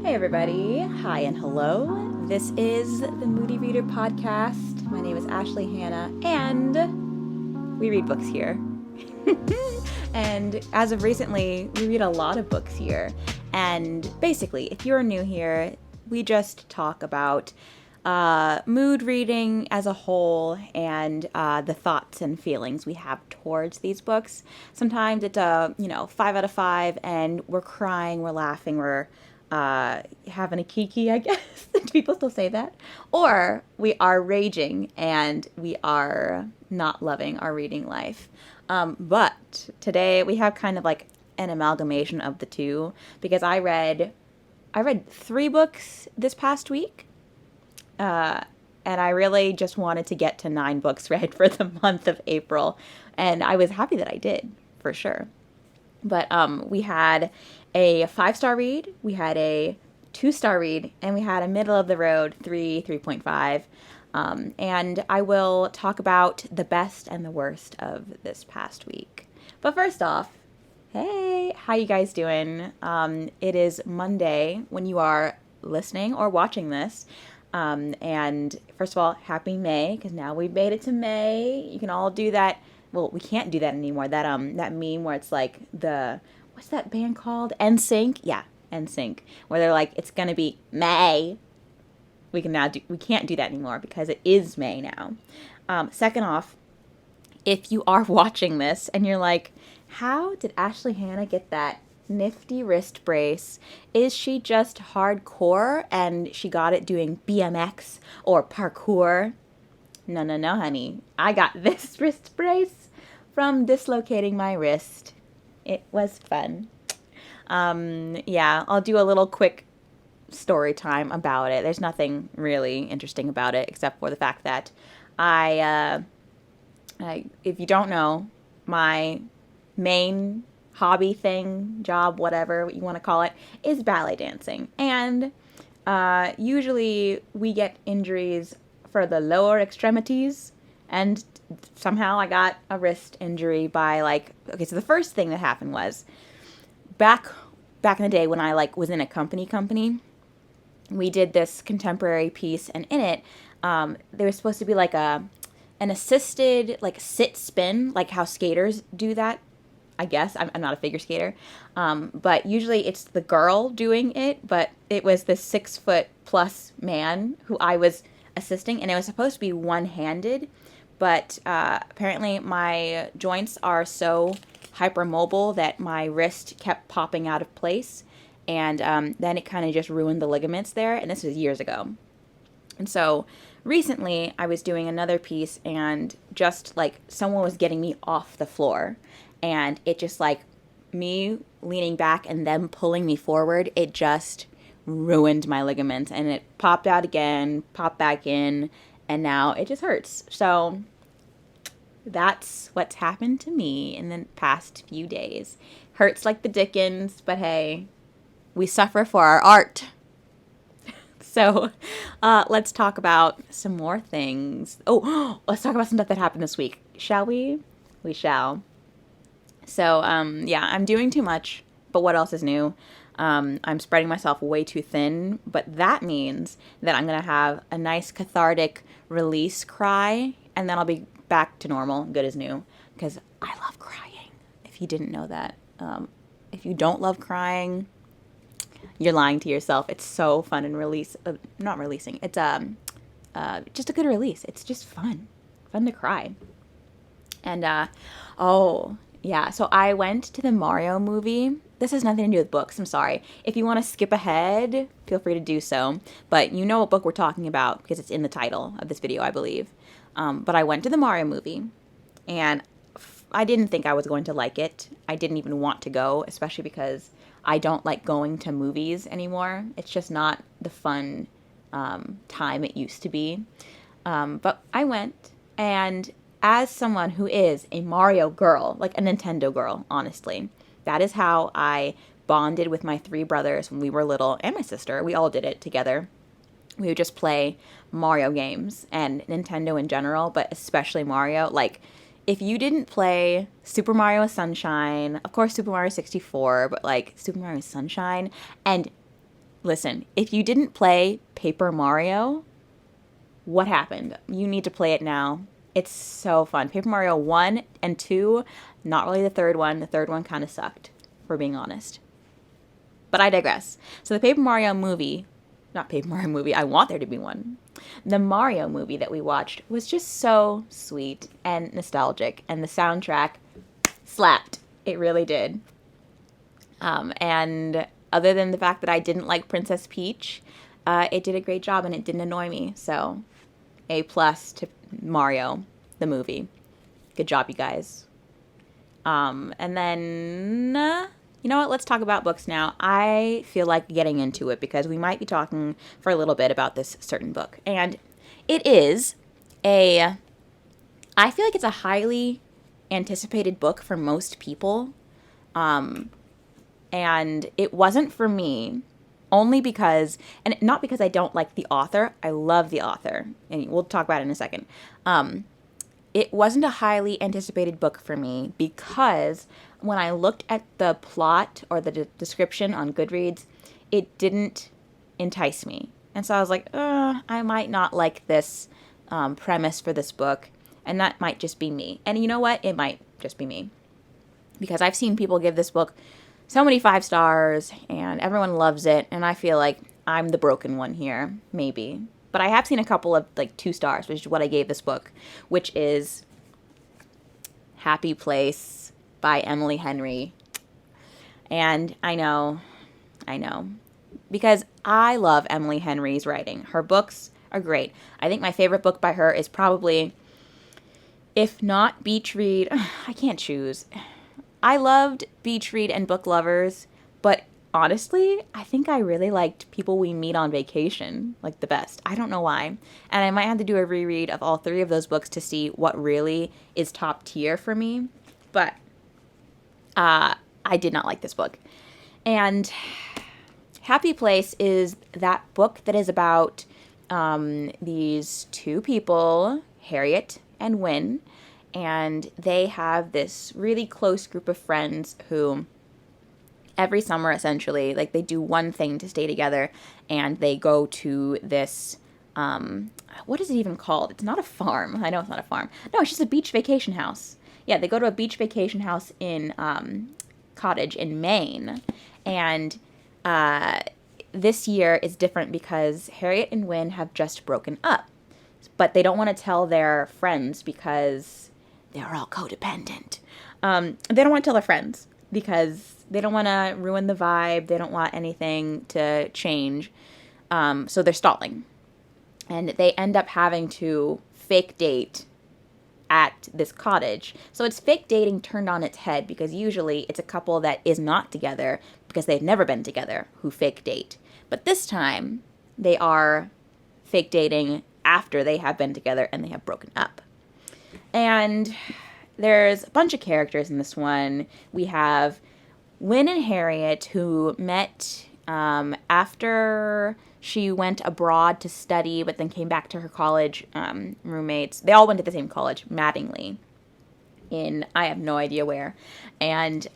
Hey everybody, hi and hello. This is the Moody Reader Podcast. My name is Ashley Hannah and we read books here. And as of recently, we read a lot of books here. And basically, if you're new here, we just talk about mood reading as a whole and the thoughts and feelings we have towards these books. Sometimes it's 5 out of 5 and we're crying, we're laughing, we're having a kiki, I guess. Do people still say that? Or we are raging and we are not loving our reading life. But today we have kind of like an amalgamation of the two because I read 3 books this past week. And I really just wanted to get to 9 books read for the month of April. And I was happy that I did, for sure. But we had a 5-star read, we had a 2-star read, and we had a middle of the road 3.5. And I will talk about the best and the worst of this past week. But first off, hey, how you guys doing? It is Monday when you are listening or watching this. And first of all, happy May, because now we've made it to May. You can all do that. Well, we can't do that anymore. That meme where it's like what's that band called? NSYNC? Yeah, NSYNC. Where they're like, it's gonna be May. We can't do that anymore because it is May now. Second off, if you are watching this and you're like, how did Ashley Hannah get that nifty wrist brace? Is she just hardcore and she got it doing BMX or parkour? No, honey. I got this wrist brace from dislocating my wrist. It was fun. I'll do a little quick story time about it. There's nothing really interesting about it except for the fact that if you don't know, my main hobby thing, job, whatever you want to call it, is ballet dancing. And usually we get injuries for the lower extremities, and somehow I got a wrist injury by so the first thing that happened was back in the day when I was in a company, we did this contemporary piece, and in it there was supposed to be an assisted sit spin, like how skaters do that. I guess I'm not a figure skater, but usually it's the girl doing it, but it was this 6-foot+ man who I was assisting, and it was supposed to be one-handed, but apparently my joints are so hypermobile that my wrist kept popping out of place, and then it kind of just ruined the ligaments there, and this was years ago. And so recently I was doing another piece, and just someone was getting me off the floor, and it just me leaning back and them pulling me forward, it just ruined my ligaments, and it popped out again, popped back in, and now it just hurts. So that's what's happened to me in the past few days. Hurts like the dickens, but hey, we suffer for our art. So let's talk about some more things. Let's talk about some stuff that happened this week. Shall we? We shall. So, I'm doing too much, but what else is new? I'm spreading myself way too thin, but that means that I'm going to have a nice cathartic release cry, and then I'll be back to normal, good as new, because I love crying, if you didn't know that. If you don't love crying, you're lying to yourself. It's so fun and not releasing. It's just a good release. It's just fun to cry. And, so I went to the Mario movie. This has nothing to do with books, I'm sorry. If you want to skip ahead, feel free to do so. But you know what book we're talking about because it's in the title of this video, I believe. But I went to the Mario movie, and I didn't think I was going to like it. I didn't even want to go, especially because I don't like going to movies anymore. It's just not the fun time it used to be. But I went, and as someone who is a Mario girl, like a Nintendo girl, honestly, that is how I bonded with my 3 brothers when we were little, and my sister. We all did it together. We would just play Mario games and Nintendo in general, but especially Mario. If you didn't play Super Mario Sunshine, of course Super Mario 64, but Super Mario Sunshine, and Listen, if you didn't play Paper Mario, what happened? You need to play it now. It's so fun. Paper Mario 1 and 2, not really the third one. The third one kind of sucked, for being honest. But I digress. So the Paper Mario movie, not Paper Mario movie, I want there to be one. The Mario movie that we watched was just so sweet and nostalgic, and the soundtrack slapped. It really did. And other than the fact that I didn't like Princess Peach, it did a great job and it didn't annoy me. So, A+ to Mario, the movie. Good job, you guys. And then, you know what? Let's talk about books now. I feel like getting into it because we might be talking for a little bit about this certain book. And it is I feel like it's a highly anticipated book for most people. And it wasn't for me only because, and not because I don't like the author. I love the author, and we'll talk about it in a second. It wasn't a highly anticipated book for me because when I looked at the plot or the description on Goodreads, it didn't entice me. And so I was like, I might not like this premise for this book, and that might just be me. And you know what? It might just be me. Because I've seen people give this book so many 5 stars, and everyone loves it, and I feel like I'm the broken one here, maybe. But I have seen a couple of, 2 stars, which is what I gave this book, which is Happy Place by Emily Henry. And I know, because I love Emily Henry's writing. Her books are great. I think my favorite book by her is probably, if not Beach Read, I can't choose. I loved Beach Read and Book Lovers, but honestly, I think I really liked People We Meet on Vacation, the best. I don't know why. And I might have to do a reread of all 3 of those books to see what really is top tier for me. But I did not like this book. And Happy Place is that book that is about these 2 people, Harriet and Wynne, and they have this really close group of friends who every summer, essentially, they do one thing to stay together, and they go to this, what is it even called? It's not a farm. I know it's not a farm. No, it's just a beach vacation house. Yeah, they go to a beach vacation house in, cottage in Maine, and this year is different because Harriet and Wynne have just broken up, but they don't want to tell their friends because they're all codependent. They don't want to tell their friends because they don't want to ruin the vibe. They don't want anything to change. So they're stalling. And they end up having to fake date at this cottage. So it's fake dating turned on its head because usually it's a couple that is not together because they've never been together who fake date. But this time they are fake dating after they have been together and they have broken up. And there's a bunch of characters in this one. We have Wynne and Harriet, who met after she went abroad to study, but then came back to her college roommates. They all went to the same college, Mattingly, in I have no idea where. And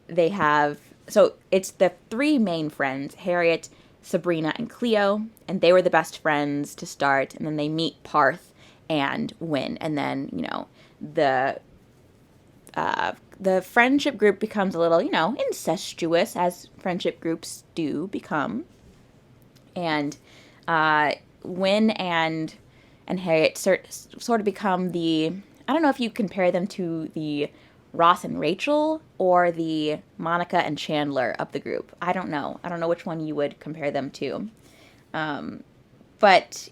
they have, so it's the 3 main friends, Harriet, Sabrina, and Cleo, and they were the best friends to start, and then they meet Parth and Wynne, and then, the friendship group becomes a little, incestuous, as friendship groups do become, and Wynne and Harriet sort of become the, I don't know if you compare them to the Ross and Rachel or the Monica and Chandler of the group. I don't know which one you would compare them to, but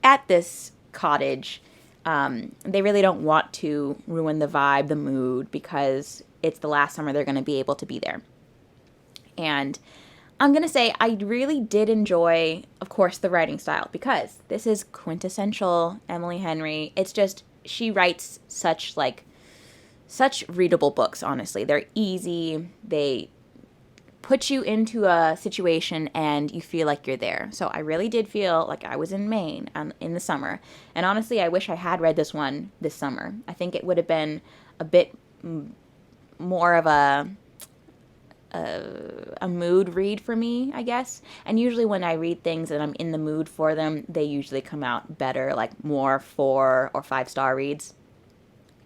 at this cottage, they really don't want to ruin the vibe, the mood, because it's the last summer they're going to be able to be there. And I'm going to say I really did enjoy, of course, the writing style, because this is quintessential Emily Henry. It's just, she writes such readable books, honestly. They're easy. They put you into a situation and you feel like you're there. So I really did feel like I was in Maine in the summer. And honestly, I wish I had read this one this summer. I think it would have been a bit more of a a mood read for me, I guess. And usually when I read things and I'm in the mood for them, they usually come out better, like more 4 or 5 star reads.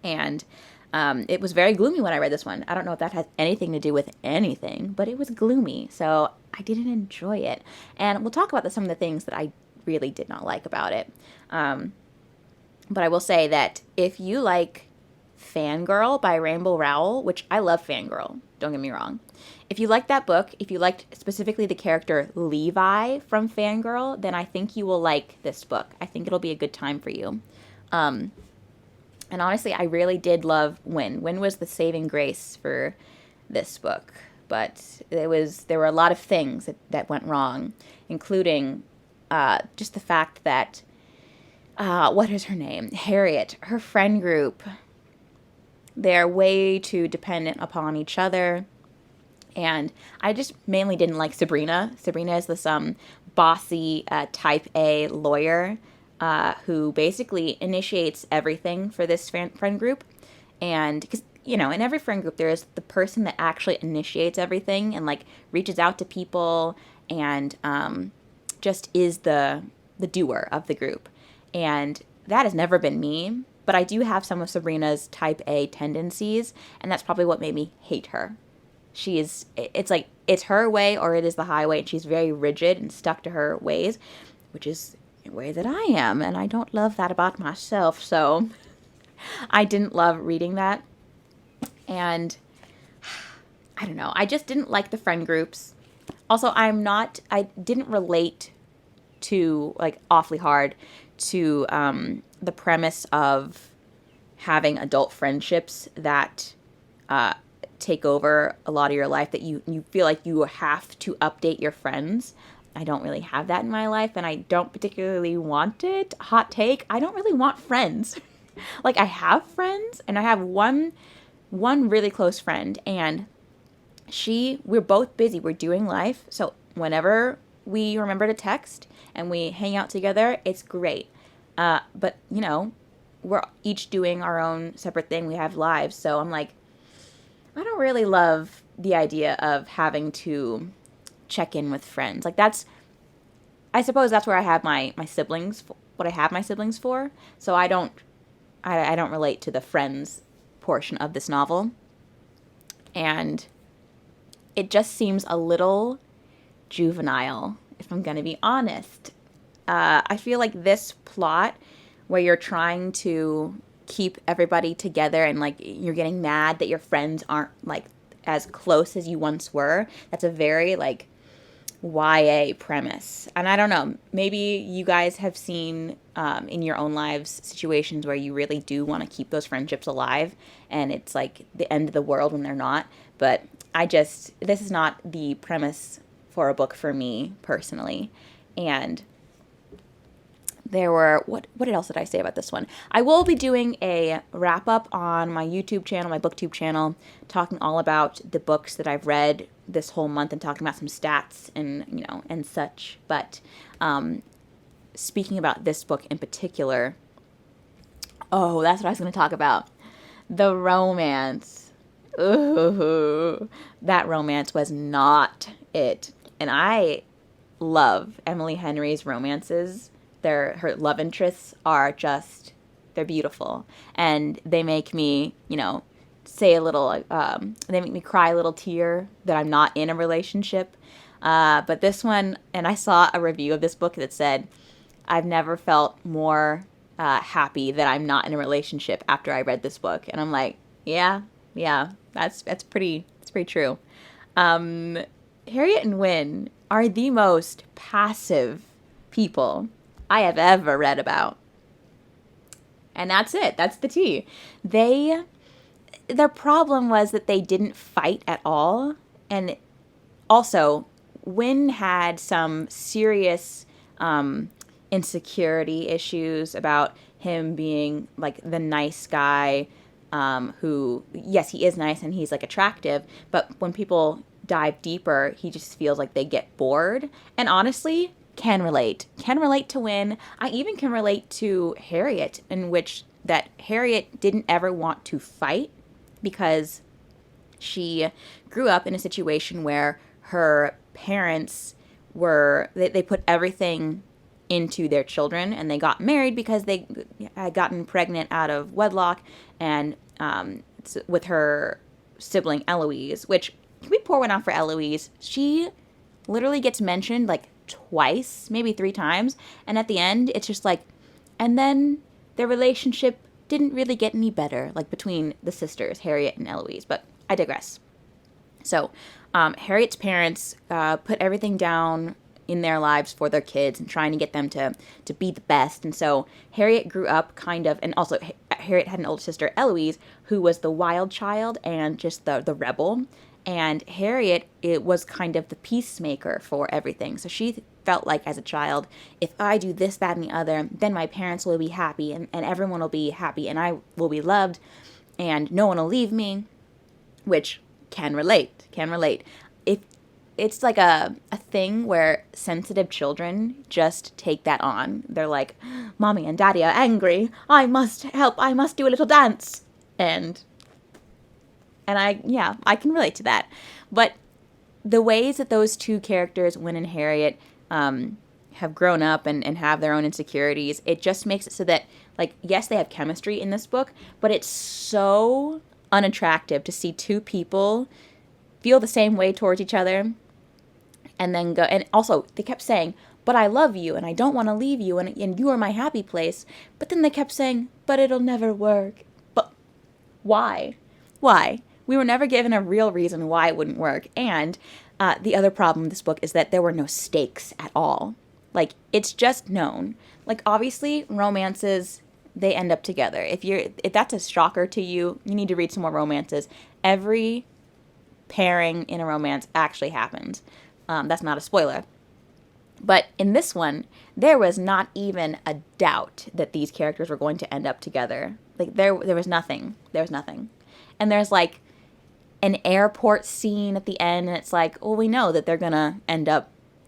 And it was very gloomy when I read this one. I don't know if that has anything to do with anything, but it was gloomy, so I didn't enjoy it. And we'll talk about some of the things that I really did not like about it. But I will say that if you like Fangirl by Rainbow Rowell, which I love Fangirl, don't get me wrong. If you like that book, if you liked specifically the character Levi from Fangirl, then I think you will like this book. I think it'll be a good time for you. And honestly, I really did love Wynn. Wynn was the saving grace for this book. But there were a lot of things that went wrong, including just the fact that, what is her name? Harriet, her friend group, they're way too dependent upon each other. And I just mainly didn't like Sabrina. Sabrina is this bossy type A lawyer who basically initiates everything for this friend group. And because, in every friend group, there is the person that actually initiates everything and, like, reaches out to people and just is the doer of the group. And that has never been me. But I do have some of Sabrina's type A tendencies, and that's probably what made me hate her. It's like, it's her way or it is the highway, and she's very rigid and stuck to her ways, which is a way that I am, and I don't love that about myself, so I didn't love reading that. And I don't know, I just didn't like the friend groups. Also, I didn't relate to, like, awfully hard to the premise of having adult friendships that take over a lot of your life, that you feel like you have to update your friends. I don't really have that in my life, and I don't particularly want it. Hot take, I don't really want friends. Like, I have friends, and I have one really close friend, and we're both busy. We're doing life, so whenever we remember to text and we hang out together, it's great. But, we're each doing our own separate thing. We have lives. So I'm like, I don't really love the idea of having to check in with friends. Like, I suppose that's where I have my siblings, what I have my siblings for. So I don't relate to the friends portion of this novel. And it just seems a little juvenile, if I'm going to be honest. I feel like this plot where you're trying to keep everybody together and, like, you're getting mad that your friends aren't, like, as close as you once were, that's a very, like, YA premise. And I don't know, maybe you guys have seen in your own lives situations where you really do want to keep those friendships alive, and it's like the end of the world when they're not. But this is not the premise for a book for me personally. And there were, what else did I say about this one? I will be doing a wrap-up on my YouTube channel, my BookTube channel, talking all about the books that I've read this whole month and talking about some stats and, and such. But speaking about this book in particular, that's what I was going to talk about. The romance. Ooh, that romance was not it. And I love Emily Henry's romances. Her love interests are just, they're beautiful. And they make me, say a little, they make me cry a little tear that I'm not in a relationship. But this one, and I saw a review of this book that said, I've never felt more happy that I'm not in a relationship after I read this book. And I'm like, yeah, that's pretty true. Harriet and Wynn are the most passive people I have ever read about. And that's it. That's the tea. Their problem was that they didn't fight at all. And also, Wynn had some serious insecurity issues about him being, like, the nice guy who, yes, he is nice and he's, like, attractive, but when people dive deeper, he just feels like they get bored. And honestly, can relate to Wynn. I even can relate to Harriet, in which that Harriet didn't ever want to fight because She grew up in a situation where her parents they put everything into their children, and they got married because they had gotten pregnant out of wedlock, and with her sibling Eloise, which, can we pour one out for Eloise? She literally gets mentioned like twice, maybe 3 times, and at the end it's just like, and then their relationship didn't really get any better, like between the sisters, Harriet and Eloise, but I digress. So, Harriet's parents put everything down in their lives for their kids and trying to get them to be the best. And so Harriet grew up kind of, and also Harriet had an older sister, Eloise, who was the wild child and just the rebel. And Harriet, it was kind of the peacemaker for everything. So she felt like as a child, if I do this, that, and the other, then my parents will be happy, and everyone will be happy, and I will be loved, and no one will leave me, which can relate. If it's like a thing where sensitive children just take that on. They're like, Mommy and Daddy are angry. I must help. I must do a little dance. And I can relate to that. But the ways that those two characters, Win and Harriet, have grown up and have their own insecurities, it just makes it so that, like, yes, they have chemistry in this book, but it's so unattractive to see two people feel the same way towards each other and then go. And also, they kept saying, but I love you, and I don't want to leave you, and you are my happy place. But then they kept saying, but it'll never work. But why? Why? We were never given a real reason why it wouldn't work. And the other problem with this book is that there were no stakes at all. Like, it's just known. Like, obviously, romances, they end up together. If that's a shocker to you, you need to read some more romances. Every pairing in a romance actually happens. That's not a spoiler. But in this one, there was not even a doubt that these characters were going to end up together. Like, there was nothing. There was nothing. And there's, like, an airport scene at the end, and it's like, well, we know that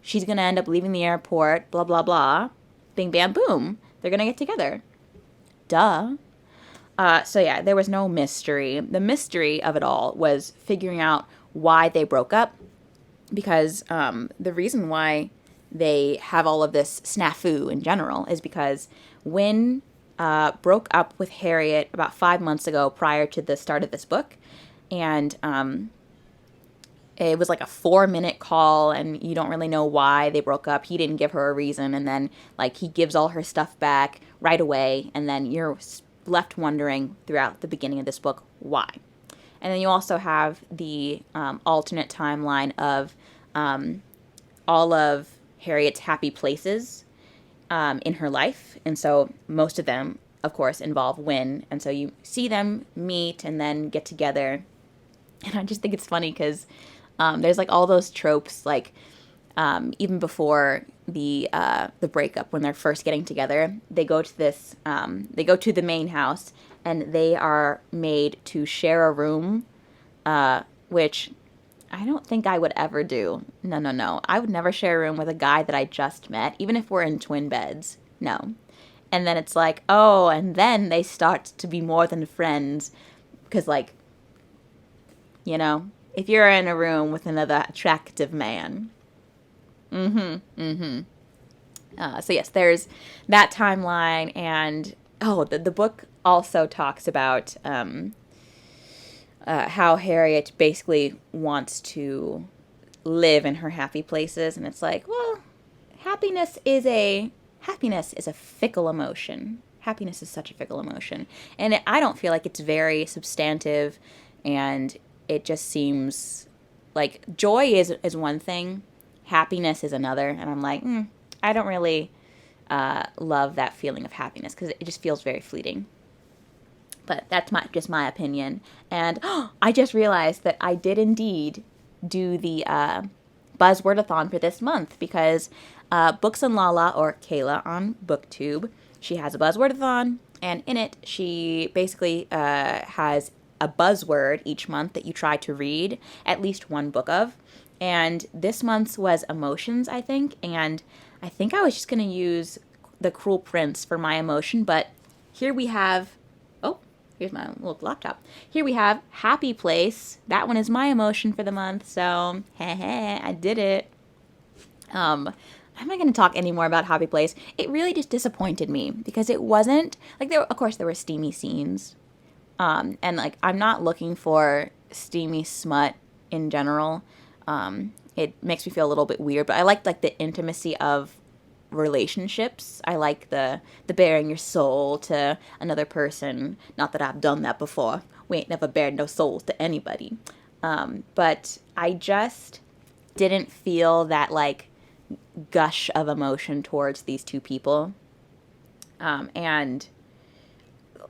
she's going to end up leaving the airport, blah, blah, blah. Bing, bam, boom. They're going to get together. Duh. So yeah, there was no mystery. The mystery of it all was figuring out why they broke up, because the reason why they have all of this snafu in general is because Wynne broke up with Harriet about 5 months ago prior to the start of this book, and it was like a 4-minute call, and you don't really know why they broke up. He didn't give her a reason, and then, like, he gives all her stuff back right away, and then you're left wondering throughout the beginning of this book why. And then you also have the alternate timeline of all of Harriet's happy places in her life. And so most of them, of course, involve Wynne. And so you see them meet and then get together. And I just think it's funny because there's like all those tropes, like even before the breakup, when they're first getting together, they go to the main house, and they are made to share a room, which I don't think I would ever do. No. I would never share a room with a guy that I just met, even if we're in twin beds. No. And then it's like, oh, and then they start to be more than friends. Because, like, you know, if you're in a room with another attractive man. So, yes, there's that timeline. And, the book also talks about how Harriet basically wants to live in her happy places, and it's like, well, happiness is a fickle emotion. Happiness is such a fickle emotion, and I don't feel like it's very substantive, and it just seems like joy is one thing, happiness is another, and I'm like, I don't really love that feeling of happiness because it just feels very fleeting. But that's just my opinion. And I just realized that I did indeed do the Buzzword-a-thon for this month, because Books and Lala, or Kayla on BookTube, she has a Buzzword-a-thon, and in it she basically has a buzzword each month that you try to read at least one book of. And this month's was emotions, I think, and I think I was just going to use The Cruel Prince for my emotion, but here we have... Here's my little laptop. Here we have Happy Place. That one is my emotion for the month, so I did it. I'm not going to talk any more about Happy Place. It really just disappointed me because it wasn't, like, of course there were steamy scenes. And, like, I'm not looking for steamy smut in general. It makes me feel a little bit weird, but I like the intimacy of relationships. I like the bearing your soul to another person. Not that I've done that before. We ain't never bared no souls to anybody. But I just didn't feel that, like, gush of emotion towards these two people. And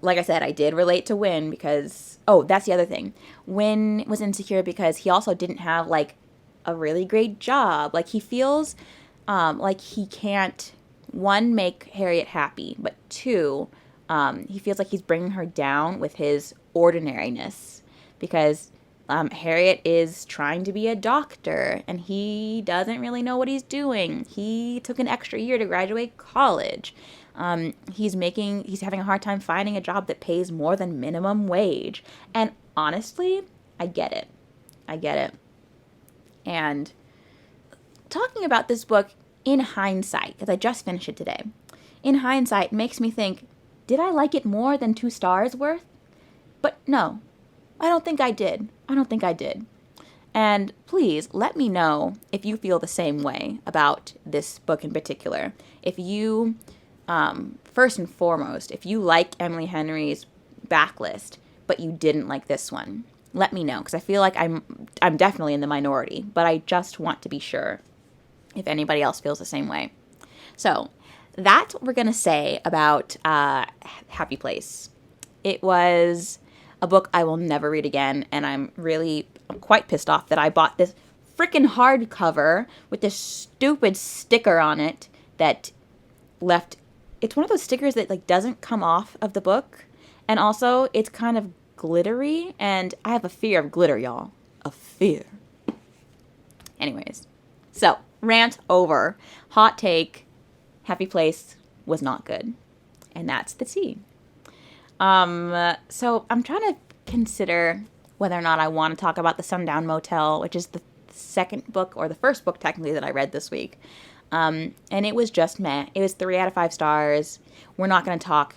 like I said, I did relate to Win because, that's the other thing. Win was insecure because he also didn't have, like, a really great job. Like, he feels like he can't, one, make Harriet happy, but two, he feels like he's bringing her down with his ordinariness because Harriet is trying to be a doctor and he doesn't really know what he's doing. He took an extra year to graduate college. He's having a hard time finding a job that pays more than minimum wage. And honestly, I get it. And talking about this book in hindsight, because I just finished it today, in hindsight makes me think, did I like it more than 2 stars worth? But no, I don't think I did. And please let me know if you feel the same way about this book in particular. If you, first and foremost, if you like Emily Henry's backlist, but you didn't like this one, let me know, because I feel like I'm definitely in the minority, but I just want to be sure if anybody else feels the same way. So that's what we're going to say about Happy Place. It was a book I will never read again, and I'm quite pissed off that I bought this freaking hardcover with this stupid sticker on it that left. It's one of those stickers that, like, doesn't come off of the book, and also it's kind of glittery, and I have a fear of glitter, y'all. A fear. Anyways, so rant over. Hot take: Happy Place was not good, and that's the tea. So I'm trying to consider whether or not I want to talk about the Sundown Motel, which is the second book, or the first book technically, that I read this week. And it was just meh. It was 3 out of 5 stars. We're not going to talk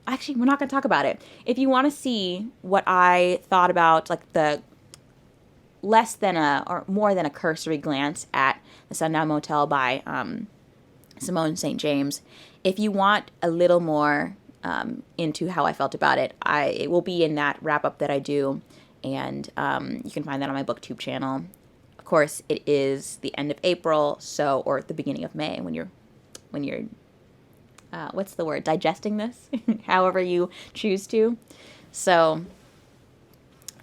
about it. If you want to see what I thought about, like, the less than or more than a cursory glance at the Sundown Motel by Simone St. James, if you want a little more into how I felt about it, it will be in that wrap-up that I do, and you can find that on my BookTube channel. Of course, it is the end of April, or the beginning of May when you're what's the word? Digesting this, however you choose to. So,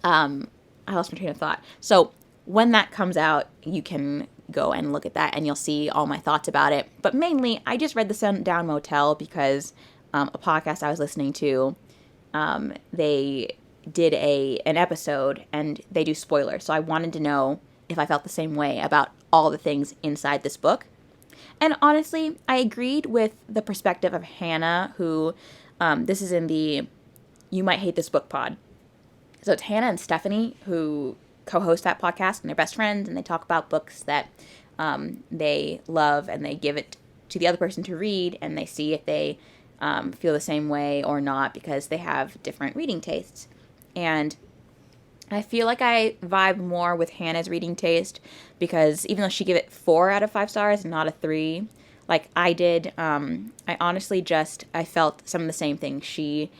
I lost my train of thought. So when that comes out, you can go and look at that, and you'll see all my thoughts about it. But mainly, I just read the Sundown Motel because a podcast I was listening to, they did an episode, and they do spoilers. So I wanted to know if I felt the same way about all the things inside this book. And honestly, I agreed with the perspective of Hannah, who, this is in the You Might Hate This Book pod. So it's Hannah and Stephanie who co-host that podcast, and they're best friends, and they talk about books that they love, and they give it to the other person to read, and they see if they feel the same way or not, because they have different reading tastes. And I feel like I vibe more with Hannah's reading taste, because even though she gave it 4 out of 5 stars and not a 3, like I did, I honestly I felt some of the same things she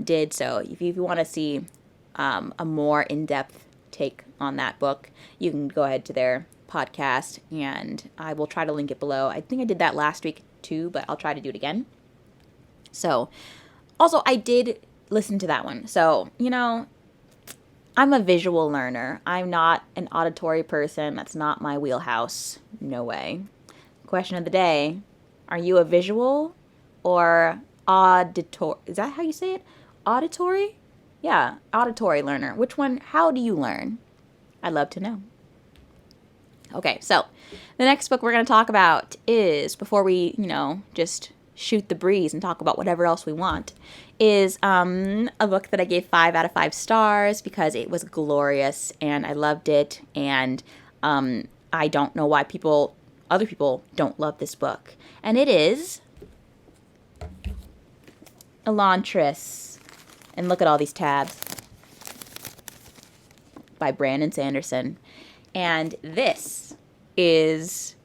did. So if you want to see a more in-depth take on that book, you can go ahead to their podcast, and I will try to link it below. I think I did that last week too, but I'll try to do it again. So, also, I did listen to that one. So, I'm a visual learner. I'm not an auditory person. That's not my wheelhouse. No way. Question of the day: are you a visual or auditory? Is that how you say it? Auditory? Yeah, auditory learner. Which one? How do you learn? I'd love to know. Okay, so the next book we're going to talk about is, before we, just shoot the breeze and talk about whatever else we want, is a book that I gave 5 out of 5 stars because it was glorious and I loved it. And I don't know why other people don't love this book. And it is Elantris. And look at all these tabs. By Brandon Sanderson. And this is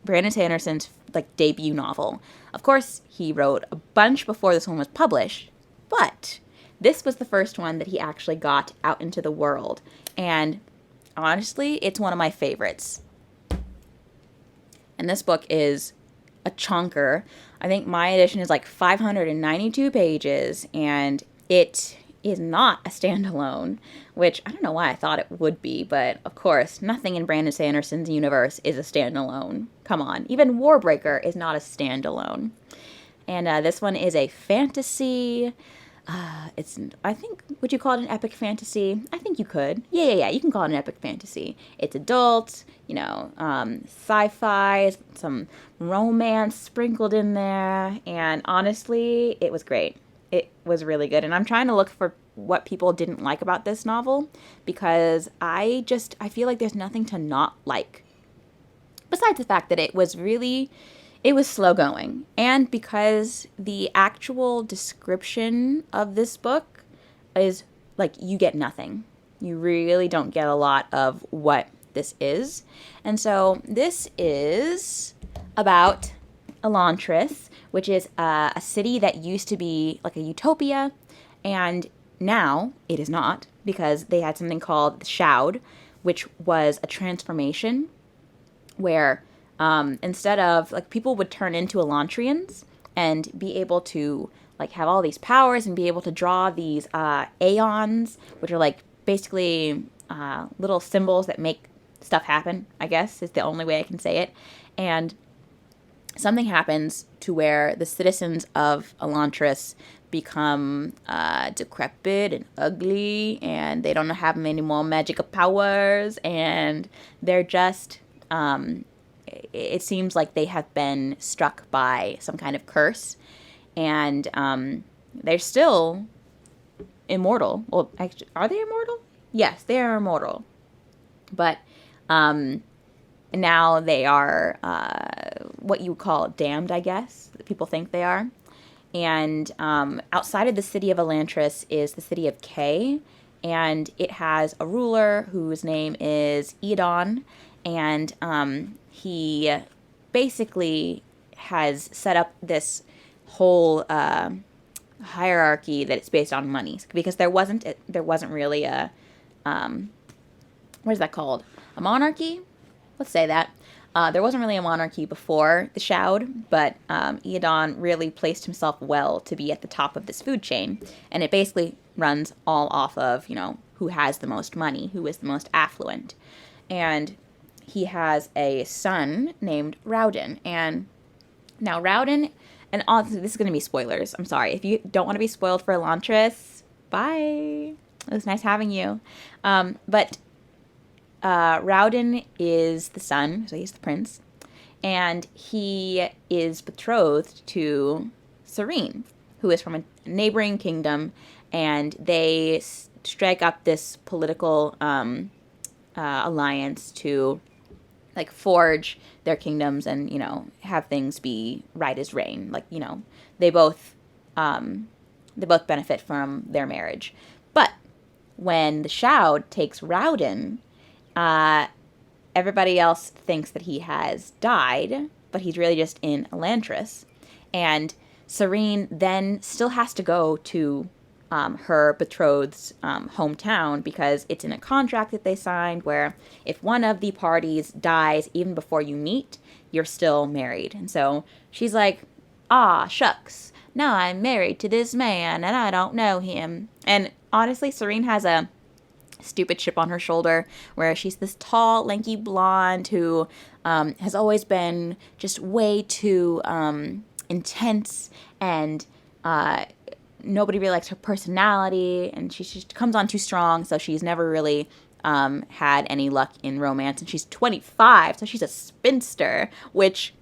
Brandon Sanderson's debut novel. Of course, he wrote a bunch before this one was published, but this was the first one that he actually got out into the world. And honestly, it's one of my favorites. And this book is a chunker. I think my edition is 592 pages, and it is not a standalone, which I don't know why I thought it would be, but of course, nothing in Brandon Sanderson's universe is a standalone. Come on. Even Warbreaker is not a standalone. And this one is a fantasy. I think, would you call it an epic fantasy? I think you could. Yeah, you can call it an epic fantasy. It's adult, sci-fi, some romance sprinkled in there, and honestly, it was great. It was really good. And I'm trying to look for what people didn't like about this novel because I feel like there's nothing to not like. Besides the fact that it was slow going. And because the actual description of this book is you get nothing. You really don't get a lot of what this is. And so this is about Elantris, which is a city that used to be a utopia, and now it is not, because they had something called the Shroud, which was a transformation where instead of people would turn into Elantrians and be able to have all these powers and be able to draw these aeons, which are basically little symbols that make stuff happen, I guess is the only way I can say it. And something happens to where the citizens of Elantris become decrepit and ugly, and they don't have any more magical powers, and they're just, it seems like they have been struck by some kind of curse, and they're still immortal. Well, actually, are they immortal? Yes, they are immortal. But now they are what you would call damned, I guess. People think they are. And outside of the city of Elantris is the city of Kay, and it has a ruler whose name is Edon, and he basically has set up this whole hierarchy that it's based on money, because there wasn't really a what is that called? A monarchy? Let's say that. There wasn't really a monarchy before the Shroud, but Edon really placed himself well to be at the top of this food chain. And it basically runs all off of, who has the most money, who is the most affluent. And he has a son named Rowden. And now Rowden, and honestly, this is going to be spoilers. I'm sorry. If you don't want to be spoiled for Elantris, bye. It was nice having you. But Rowden is the son, so he's the prince, and he is betrothed to Serene, who is from a neighboring kingdom, and they strike up this political alliance to forge their kingdoms and have things be right as rain. They both benefit from their marriage. But when the Shroud takes Rowden, everybody else thinks that he has died, but he's really just in Elantris. And Serene then still has to go to her betrothed's hometown, because it's in a contract that they signed where if one of the parties dies even before you meet, you're still married. And so she's like, ah, shucks, now I'm married to this man and I don't know him. And honestly, Serene has a stupid chip on her shoulder, where she's this tall, lanky blonde who has always been just way too intense, and nobody really likes her personality, and she just comes on too strong, so she's never really had any luck in romance. And she's 25, so she's a spinster, which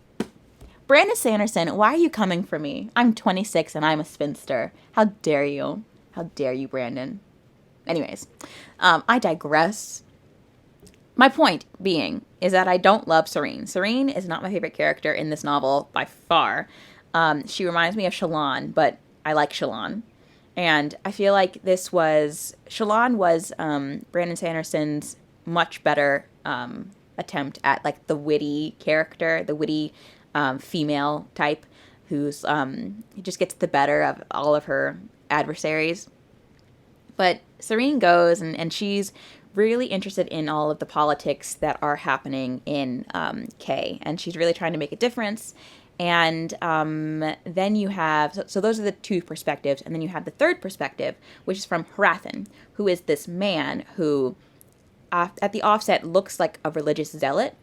Brandon Sanderson, why are you coming for me? I'm 26 and I'm a spinster. How dare you? How dare you, Brandon? Anyways, I digress. My point being is that I don't love Serene. Serene is not my favorite character in this novel by far. She reminds me of Shallan, but I like Shallan. And I feel like Shallan was Brandon Sanderson's much better attempt at like the witty character, the witty female type who's just gets the better of all of her adversaries. But Serene goes and she's really interested in all of the politics that are happening in K, and she's really trying to make a difference. And then you have, so those are the two perspectives, and then you have the third perspective, which is from Hrathen, who is this man who, at the offset, looks like a religious zealot,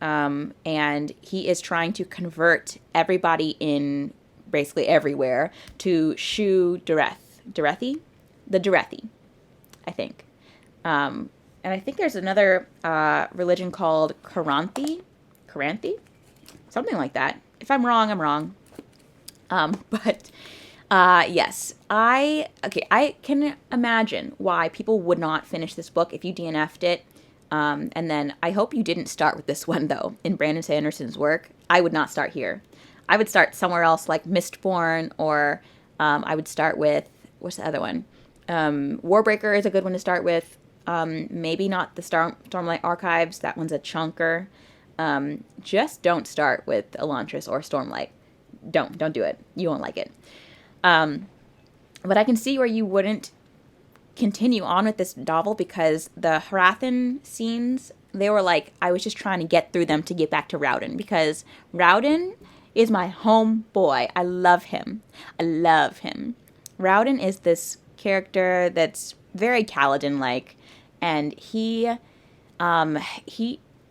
and he is trying to convert everybody in basically everywhere to Shu Derethi, the Derethi, I think. And I think there's another religion called Karanthi, something like that. If I'm wrong, I'm wrong. But yes, I can imagine why people would not finish this book if you DNF'd it. And then I hope you didn't start with this one, though. In Brandon Sanderson's work, I would not start here. I would start somewhere else like Mistborn, or I would start with, what's the other one? Warbreaker is a good one to start with. Maybe not the Stormlight Archives. That one's a chunker. Just don't start with Elantris or Stormlight. Don't do it. You won't like it. But I can see where you wouldn't continue on with this novel, because the Hrathen scenes, they were like, I was just trying to get through them to get back to Rowden, because Rowden is my homeboy. I love him. Rowden is this character that's very Kaladin-like, and he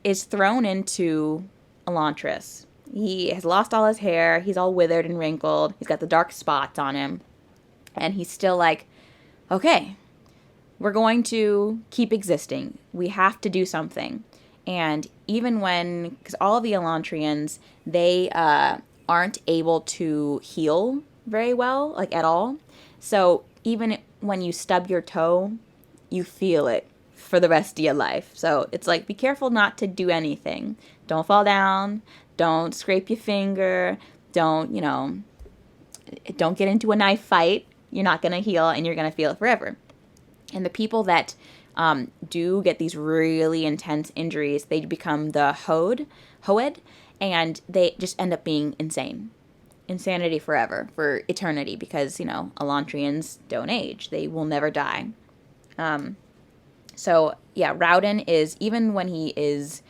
is thrown into Elantris. He has lost all his hair. He's all withered and wrinkled. He's got the dark spots on him. And he's still like, okay, we're going to keep existing. We have to do something. And even when, because all of the Elantrians, they aren't able to heal very well, like at all. So even when you stub your toe, you feel it for the rest of your life. So it's like, be careful not to do anything. Don't fall down. Don't scrape your finger. Don't get into a knife fight. You're not going to heal, and you're going to feel it forever. And the people that do get these really intense injuries, they become the Hoed, and they just end up being insane. Insanity forever, for eternity, because, Elantrians don't age. They will never die. So, yeah, Rowden is, even when he is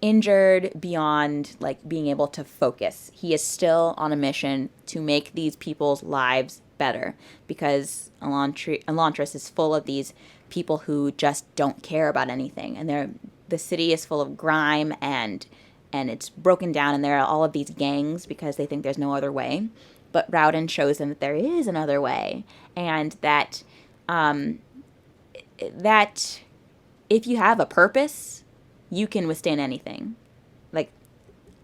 injured beyond, like, being able to focus, he is still on a mission to make these people's lives better, because Elantris is full of these people who just don't care about anything, and the city is full of grime, and it's broken down, and there are all of these gangs because they think there's no other way. But Rowden shows them that there is another way, and that if you have a purpose, you can withstand anything. Like,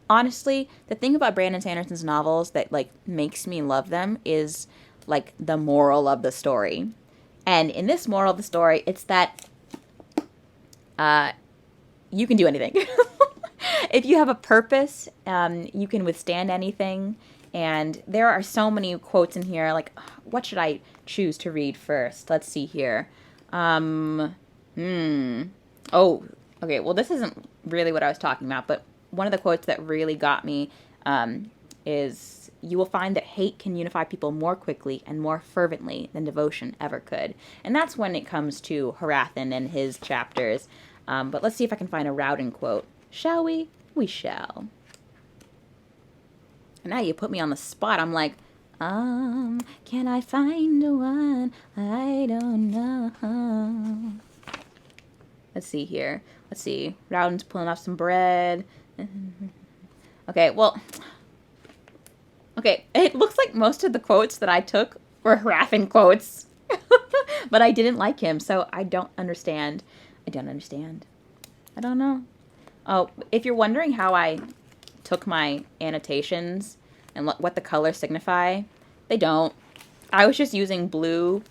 honestly, the thing about Brandon Sanderson's novels that, like, makes me love them is, like, the moral of the story. And in this moral of the story, it's that you can do anything. If you have a purpose, you can withstand anything. And there are so many quotes in here. Like, what should I choose to read first? Let's see here. Oh, okay. Well, this isn't really what I was talking about, but one of the quotes that really got me is, "You will find that hate can unify people more quickly and more fervently than devotion ever could." And that's when it comes to Hrathen and his chapters. But let's see if I can find a Rowden quote. Shall we? We shall. And now you put me on the spot. I'm like, can I find one? I don't know. Let's see here. Let's see. Rowden's pulling off some bread. Okay, well. Okay, it looks like most of the quotes that I took were Hrathen quotes. But I didn't like him, so I don't understand. I don't know. Oh, if you're wondering how I took my annotations and what the colors signify. They don't. I was just using blue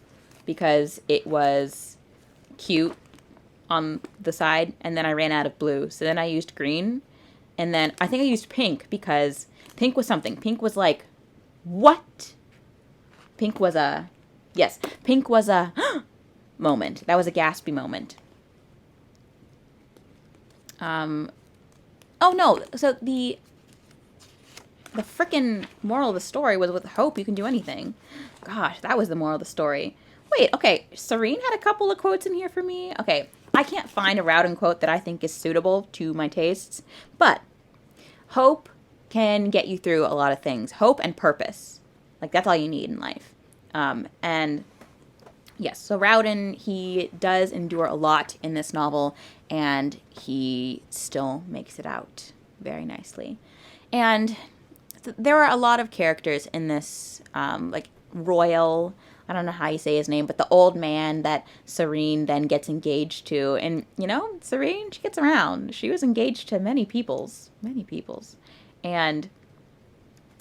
because it was cute on the side, and then I ran out of blue. So then I used green, and then I think I used pink because pink was something. Pink was like, what? Pink was a moment. That was a gaspy moment. Oh no, so the frickin' moral of the story was with hope you can do anything. Gosh, that was the moral of the story. Wait, okay, Serene had a couple of quotes in here for me. Okay, I can't find a Rowden quote that I think is suitable to my tastes, but hope can get you through a lot of things. Hope and purpose. Like, that's all you need in life. And yes, so Rowden, he does endure a lot in this novel, and he still makes it out very nicely. And there are a lot of characters in this, like Royal, I don't know how you say his name, but the old man that Serene then gets engaged to. And, you know, Serene, she gets around. She was engaged to many peoples. And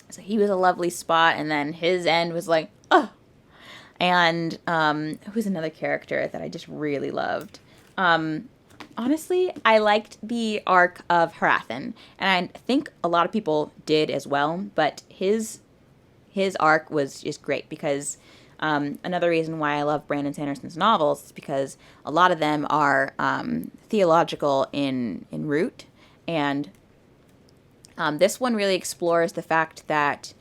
so he was a lovely spot, and then his end was like, oh. And who's another character that I just really loved? Honestly, I liked the arc of Hrathen, and I think a lot of people did as well, but his arc was just great because another reason why I love Brandon Sanderson's novels is because a lot of them are theological in root, and this one really explores the fact that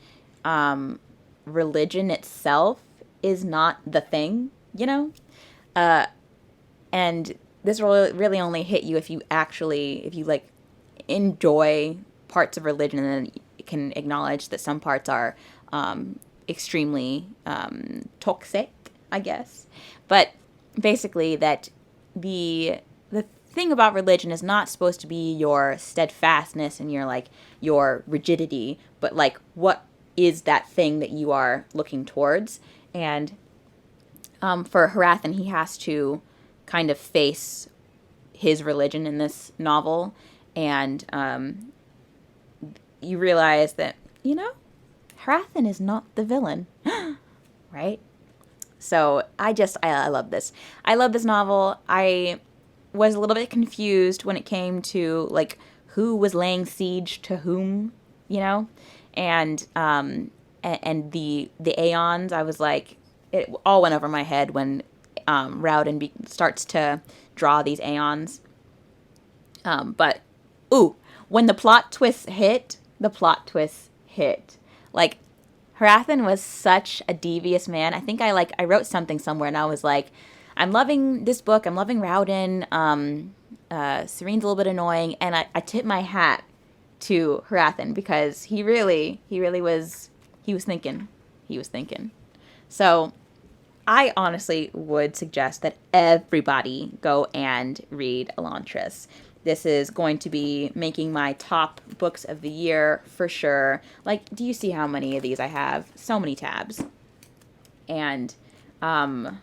religion itself is not the thing, you know? And this will really only hit you if you like enjoy parts of religion and then you can acknowledge that some parts are extremely toxic, I guess. But basically that the thing about religion is not supposed to be your steadfastness and your rigidity, but like what is that thing that you are looking towards. And for Hrathen, he has to kind of face his religion in this novel, and you realize that, you know, Hrathen is not the villain, right? So I love this. I love this novel. I was a little bit confused when it came to like who was laying siege to whom, you know, and the Aeons. I was like, it all went over my head when Rowden starts to draw these Aeons. But when the plot twists hit. Like, Hrathen was such a devious man. I think I wrote something somewhere, and I was like, I'm loving this book. I'm loving Rowden. Serene's a little bit annoying, and I tip my hat to Hrathen because he was thinking. So I honestly would suggest that everybody go and read Elantris. This is going to be making my top books of the year for sure. Like, do you see how many of these I have? So many tabs. And now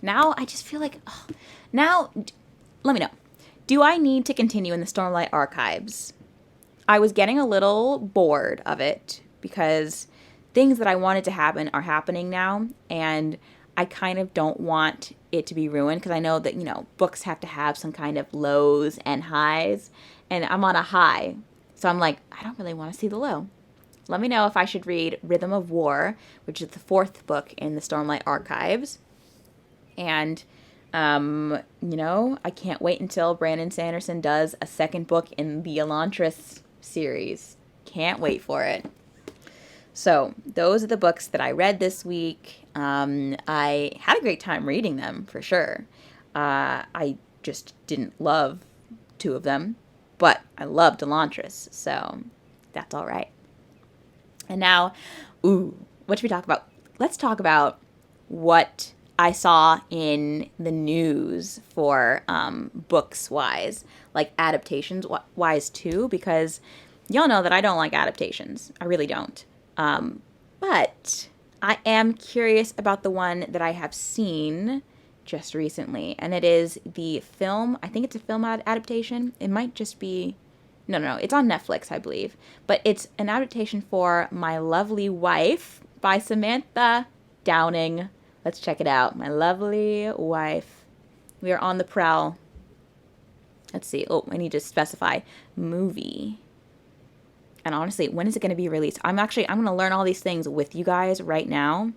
I just feel like, now, let me know. Do I need to continue in the Stormlight Archives? I was getting a little bored of it because things that I wanted to happen are happening now, and I kind of don't want it to be ruined because I know that, you know, books have to have some kind of lows and highs, and I'm on a high. So I'm like, I don't really want to see the low. Let me know if I should read Rhythm of War, which is the 4th book in the Stormlight Archives. And, you know, I can't wait until Brandon Sanderson does a 2nd book in the Elantris series. Can't wait for it. So those are the books that I read this week. I had a great time reading them, for sure. I just didn't love 2 of them, but I loved Elantris, so that's all right. And now, what should we talk about? Let's talk about what I saw in the news for books-wise, like adaptations-wise too, because y'all know that I don't like adaptations. I really don't. But I am curious about the one that I have seen just recently, and it is the film. I think it's a film adaptation. It might just be No. It's on Netflix, I believe. But it's an adaptation for My Lovely Wife by Samantha Downing. Let's check it out. My Lovely Wife. We are on the prowl. Let's see. Oh, I need to specify movie. And honestly, when is it going to be released? I'm going to learn all these things with you guys right now.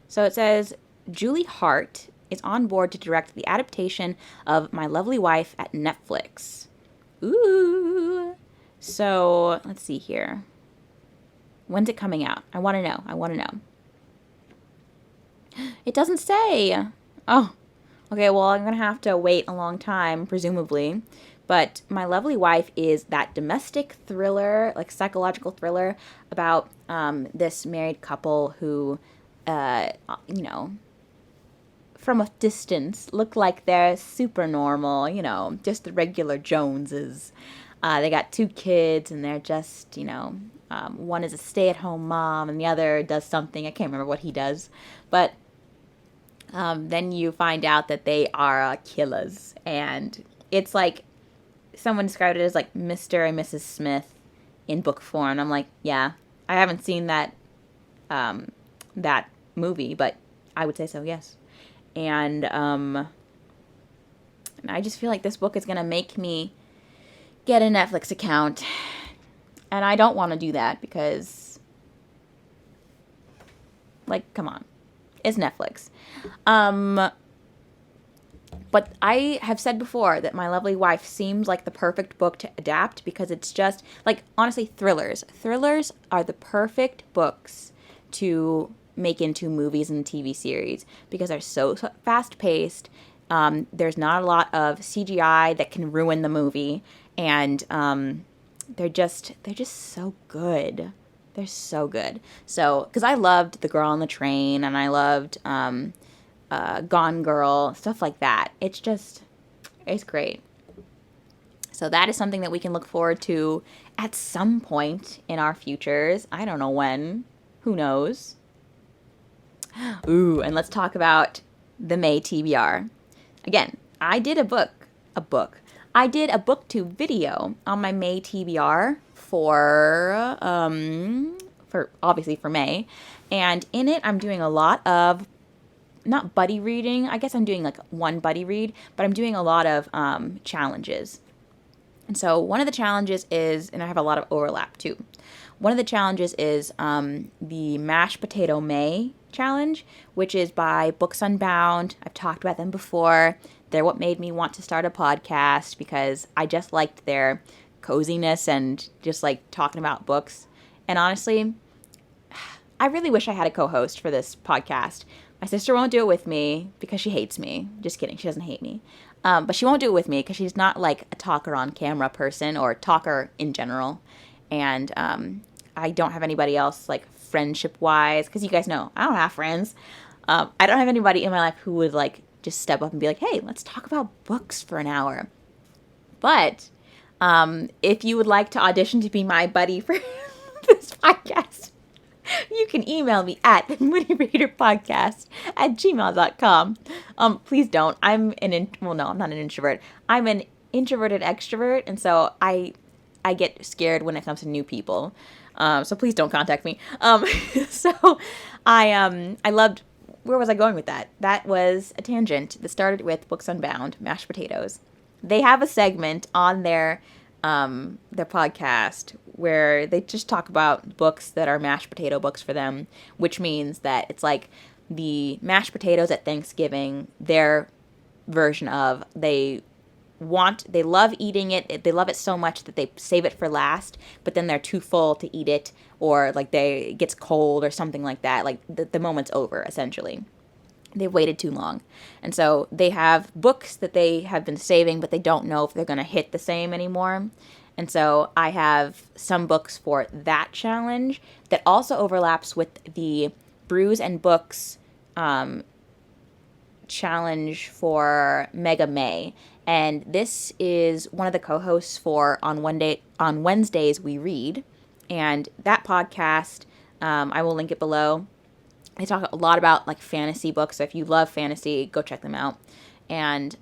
So it says Julie Hart is on board to direct the adaptation of My Lovely Wife at Netflix. Ooh. So let's see here. When's it coming out? I want to know. It doesn't say. Oh, okay. Well, I'm going to have to wait a long time, presumably. But My Lovely Wife is that domestic thriller, like psychological thriller about this married couple who, from a distance look like they're super normal, just the regular Joneses. They got 2 kids and they're just, one is a stay-at-home mom and the other does something. I can't remember what he does. But then you find out that they are killers. And it's like, someone described it as like Mr. and Mrs. Smith in book form. I'm like, yeah, I haven't seen that that movie, but I would say so, yes. And I just feel like this book is going to make me get a Netflix account. And I don't want to do that because, like, come on. It's Netflix. But I have said before that My Lovely Wife seems like the perfect book to adapt because it's just, like, honestly, thrillers. Thrillers are the perfect books to make into movies and TV series because they're so fast-paced. There's not a lot of CGI that can ruin the movie. And they're just so good. They're so good. So, because I loved The Girl on the Train and I loved Gone Girl, stuff like that. It's great. So that is something that we can look forward to at some point in our futures. I don't know when. Who knows? Ooh, and let's talk about the May TBR. Again, I did a book. I did a booktube video on my May TBR for obviously for May. And in it, I'm doing a lot of not buddy reading. I guess I'm doing like one buddy read, but I'm doing a lot of challenges. And so one of the challenges is, and I have a lot of overlap too. One of the challenges is the Mashed Potato May challenge, which is by Books Unbound. I've talked about them before. They're what made me want to start a podcast because I just liked their coziness and just like talking about books. And honestly, I really wish I had a co-host for this podcast. My sister won't do it with me because she hates me. Just kidding. She doesn't hate me. But she won't do it with me because she's not like a talker on camera person or talker in general. And I don't have anybody else like friendship-wise because you guys know I don't have friends. I don't have anybody in my life who would like just step up and be like, hey, let's talk about books for an hour. But if you would like to audition to be my buddy for this podcast, you can email me at moodyreaderpodcast@gmail.com. Please don't. I'm not an introvert. I'm an introverted extrovert, and so I get scared when it comes to new people. So please don't contact me. So I loved. Where was I going with that? That was a tangent that started with Books Unbound, Mashed Potatoes. They have a segment on their podcast where they just talk about books that are mashed potato books for them, which means that it's like the mashed potatoes at Thanksgiving, their version of they love eating it. They love it so much that they save it for last, but then they're too full to eat it, or like it gets cold or something like that. Like the moment's over, essentially. They've waited too long. And so they have books that they have been saving, but they don't know if they're going to hit the same anymore. And so I have some books for that challenge that also overlaps with the Brews and Books challenge for Mega May. And this is one of the co-hosts for On Wednesdays We Read. And that podcast, I will link it below. They talk a lot about like fantasy books. So if you love fantasy, go check them out. And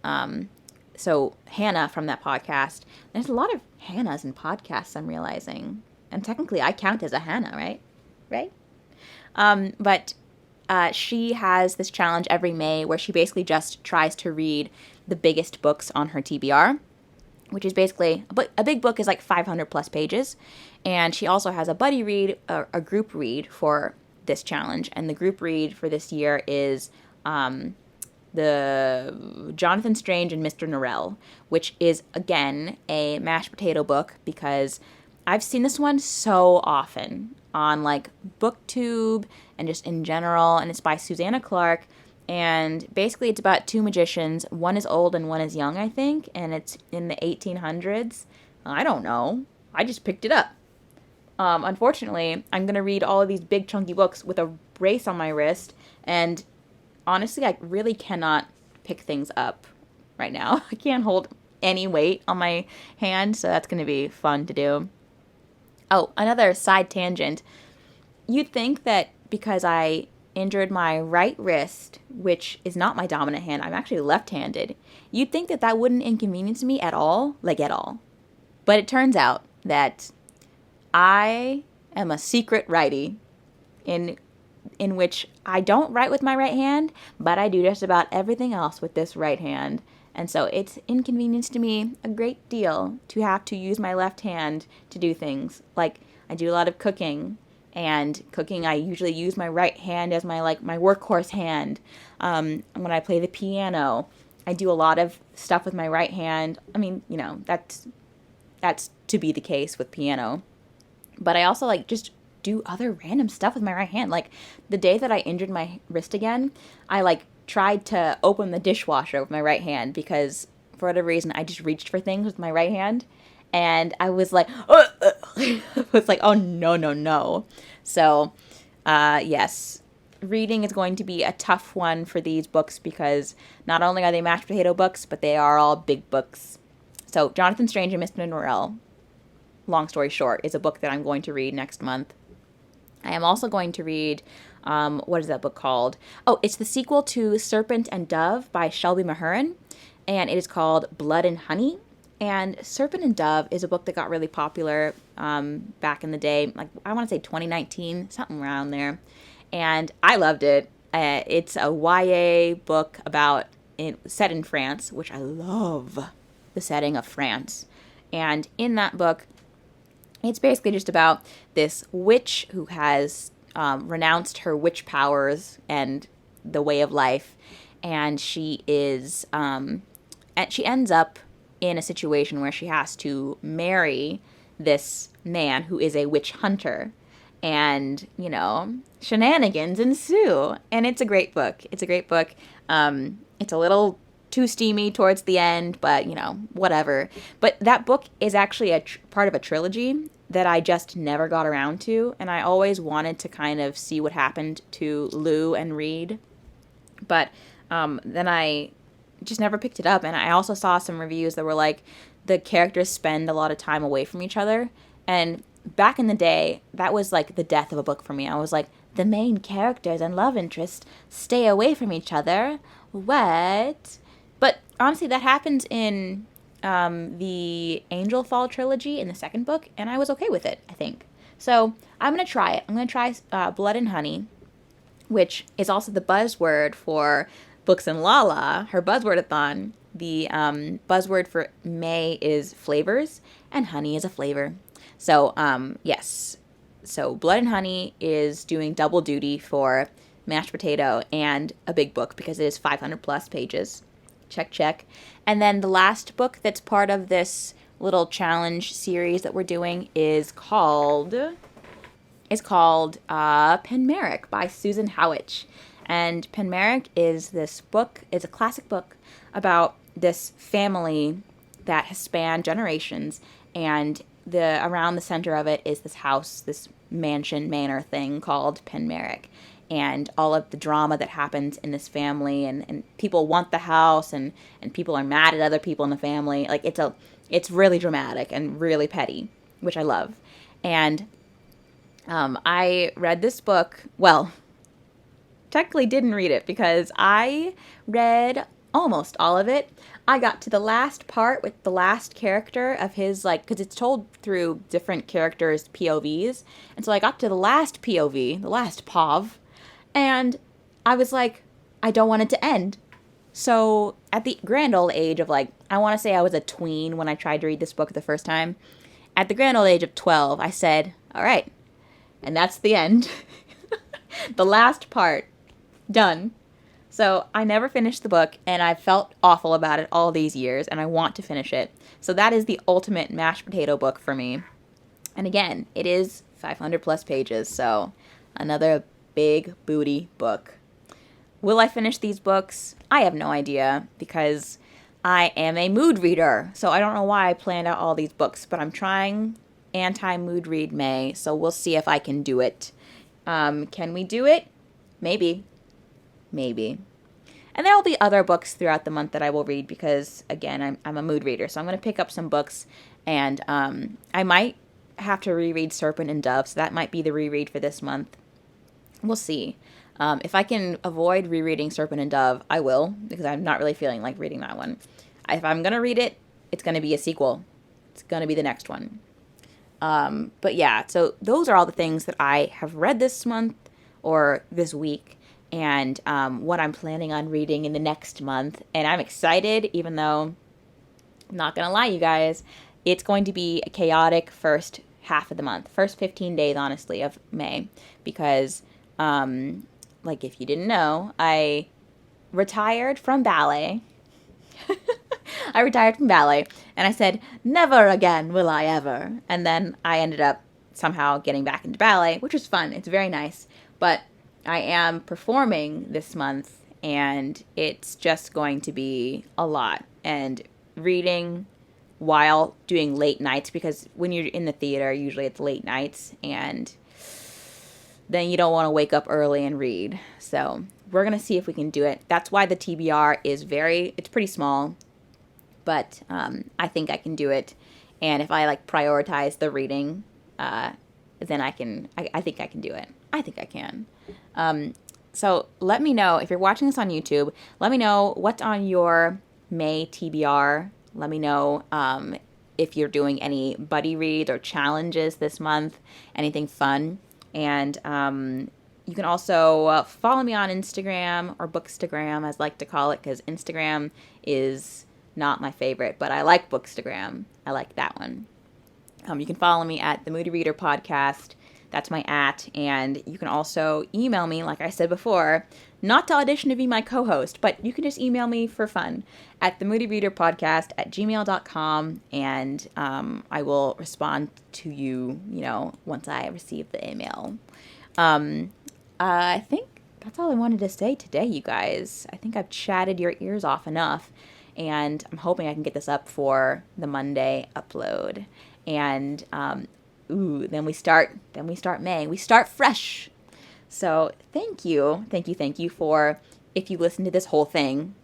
so Hannah from that podcast, there's a lot of Hannahs in podcasts, I'm realizing. And technically I count as a Hannah, right? Right? But she has this challenge every May where she basically just tries to read the biggest books on her TBR, which is basically, a big book is like 500 plus pages. And she also has a buddy read, a group read for this challenge. And the group read for this year is the Jonathan Strange and Mr. Norrell, which is, again, a mashed potato book because I've seen this one so often on like BookTube and just in general, and it's by Susana Clarke, and basically it's about two magicians. One is old and one is young, I think, and it's in the 1800s. I don't know. I just picked it up. Unfortunately, I'm going to read all of these big chunky books with a brace on my wrist, and honestly, I really cannot pick things up right now. I can't hold any weight on my hand, so that's going to be fun to do. Oh, another side tangent. You'd think that because I injured my right wrist, which is not my dominant hand, I'm actually left-handed, you'd think that that wouldn't inconvenience me at all, like at all. But it turns out that I am a secret righty in which I don't write with my right hand, but I do just about everything else with this right hand. And so it's inconvenienced to me a great deal to have to use my left hand to do things. Like, I do a lot of cooking, and cooking I usually use my right hand as my workhorse hand. When I play the piano, I do a lot of stuff with my right hand. I mean, that's to be the case with piano. But I also just do other random stuff with my right hand. Like, the day that I injured my wrist again, I tried to open the dishwasher with my right hand because for whatever reason I just reached for things with my right hand, and I was like, it was like, oh no. So yes, reading is going to be a tough one for these books because not only are they mashed potato books, but they are all big books. So Jonathan Strange and Mr. Norrell, long story short, is a book that I'm going to read next month. I am also going to read, what is that book called? Oh, it's the sequel to Serpent and Dove by Shelby Mahurin, and it is called Blood and Honey. And Serpent and Dove is a book that got really popular back in the day, I want to say 2019, something around there. And I loved it. It's a YA book set in France, which I love the setting of France. And in that book, it's basically just about this witch who has renounced her witch powers and the way of life, and she ends up in a situation where she has to marry this man who is a witch hunter, and shenanigans ensue. And it's a great book. It's a little too steamy towards the end, but whatever. But that book is actually part of a trilogy that I just never got around to, and I always wanted to kind of see what happened to Lou and Reed, but then I just never picked it up. And I also saw some reviews that were like, the characters spend a lot of time away from each other, and back in the day, that was like the death of a book for me. I was like, the main characters and love interest stay away from each other? What? But honestly, that happens in the Angel Fall trilogy in the second book, and I was okay with it, I think. So I'm going to try it. I'm going to try Blood and Honey, which is also the buzzword for Books and Lala, her buzzword-a-thon. The buzzword for May is flavors, and honey is a flavor. So, yes. So Blood and Honey is doing double duty for mashed potato and a big book because it is 500 plus pages. Check. And then the last book that's part of this little challenge series that we're doing is called Penmarric by Susan Howatch. And Penmarric is this book, it's a classic book about this family that has spanned generations, and around the center of it is this house, this manor thing called Penmarric. And all of the drama that happens in this family, and people want the house, and people are mad at other people in the family. It's really dramatic and really petty, which I love. And I read this book, well, technically didn't read it because I read almost all of it. I got to the last part with the last character of his, like, because it's told through different characters' POVs. And so I got to the last POV, the last POV, and I was like, I don't want it to end. So at the grand old age of, like, I want to say I was a tween when I tried to read this book the first time. At the grand old age of 12, I said, all right, and that's the end. The last part. Done. So I never finished the book, and I've felt awful about it all these years, and I want to finish it. So that is the ultimate mashed potato book for me. And again, it is 500 plus pages, so another big booty book. Will I finish these books? I have no idea, because I am a mood reader. So I don't know why I planned out all these books, but I'm trying anti-mood read May, so we'll see if I can do it. Can we do it? Maybe. And there will be other books throughout the month that I will read because, again, I'm a mood reader. So I'm going to pick up some books, and I might have to reread Serpent and Dove, so that might be the reread for this month. We'll see. If I can avoid rereading Serpent and Dove, I will, because I'm not really feeling like reading that one. If I'm going to read it, it's going to be a sequel. It's going to be the next one. But yeah, so those are all the things that I have read this month or this week, and what I'm planning on reading in the next month. And I'm excited, even though, I'm not going to lie, you guys, it's going to be a chaotic first half of the month, first 15 days, honestly, of May, because, like, if you didn't know, I retired from ballet. I retired from ballet, and I said, never again will I ever. And then I ended up somehow getting back into ballet, which was fun. It's very nice. But I am performing this month, and it's just going to be a lot. And reading while doing late nights, because when you're in the theater, usually it's late nights, and then you don't want to wake up early and read. So we're going to see if we can do it. That's why the TBR is it's pretty small, but I think I can do it. And if I, like, prioritize the reading, then I think I can do it. I think I can. So let me know, if you're watching this on YouTube, let me know what's on your May TBR. Let me know if you're doing any buddy reads or challenges this month, anything fun. And you can also follow me on Instagram, or Bookstagram, as I like to call it, because Instagram is not my favorite, but I like Bookstagram. I like that one. You can follow me at the Moody Reader Podcast. That's my @ and you can also email me, like I said before, not to audition to be my co-host, but you can just email me for fun at themoodyreaderpodcast@gmail.com, and I will respond to you, once I receive the email. I think that's all I wanted to say today, you guys. I think I've chatted your ears off enough, and I'm hoping I can get this up for the Monday upload. And then we start May. We start fresh. So thank you for, if you listen to this whole thing,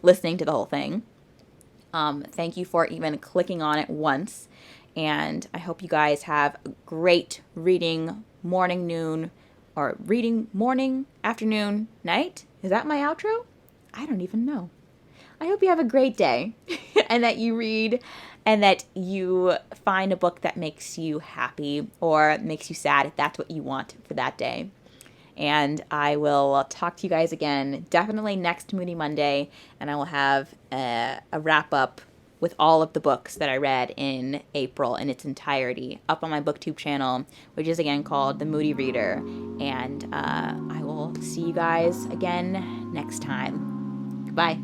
listening to the whole thing. Thank you for even clicking on it once. And I hope you guys have a great reading morning, afternoon, night. Is that my outro? I don't even know. I hope you have a great day and that you read and that you find a book that makes you happy or makes you sad, if that's what you want for that day. And I will talk to you guys again definitely next Moody Monday, and I will have a wrap-up with all of the books that I read in April in its entirety up on my BookTube channel, which is again called The Moody Reader. And I will see you guys again next time. Goodbye.